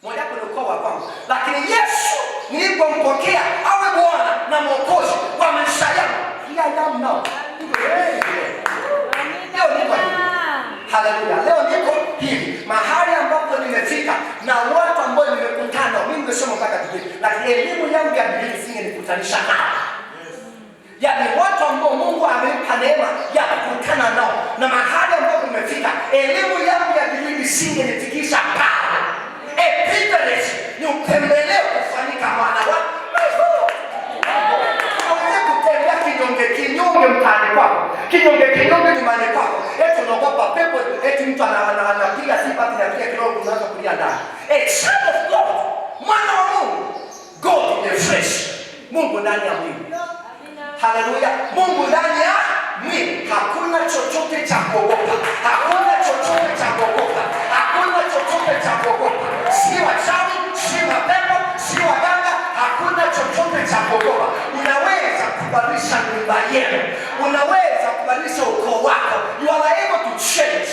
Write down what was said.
Moja wapo ni ukoo wa kwangu. Lakini Yesu nilipompokea awe Bwana na Mwokozi wa maisha yangu, I am now. Leo niko haleluya. Leo niko hivi mahali ambapo nimefika na watu ambao nimekutana. Mimi nimesoma mpaka Biblia, lakini elimu yangu ya Biblia isingenikutanisha nao. Yaani watu ambao Mungu amenipa neema ya kukutana nao na mahali ambapo nimefika, elimu yangu ya Biblia isingenifikisha pale. Epideresi ni upembeleo kufanyika mwana wa Mungu. Hauwezi kutembea kinyonge mtaani kwako, kinyonge nyumbani kwako. Eti unaogopa pepo, eti mtu anapiga sifa kinapiga kidogo unaanza kulia ndani. A child of God, mwana wa Mungu, God in the flesh. Mungu ndani ya mwili. Haleluya. Mungu ndani ya mwili. Hakuna chochote cha kuogopa. Hakuna chochote cha kuogopa. Hakuna chochote cha kuogopa. Si wachawi, si mapepo, si waganga, hakuna chochote cha kuogopa. Unaweza kubadilisha nyumba yenu. Unaweza kubadilisha ukoo wako. You are able to change.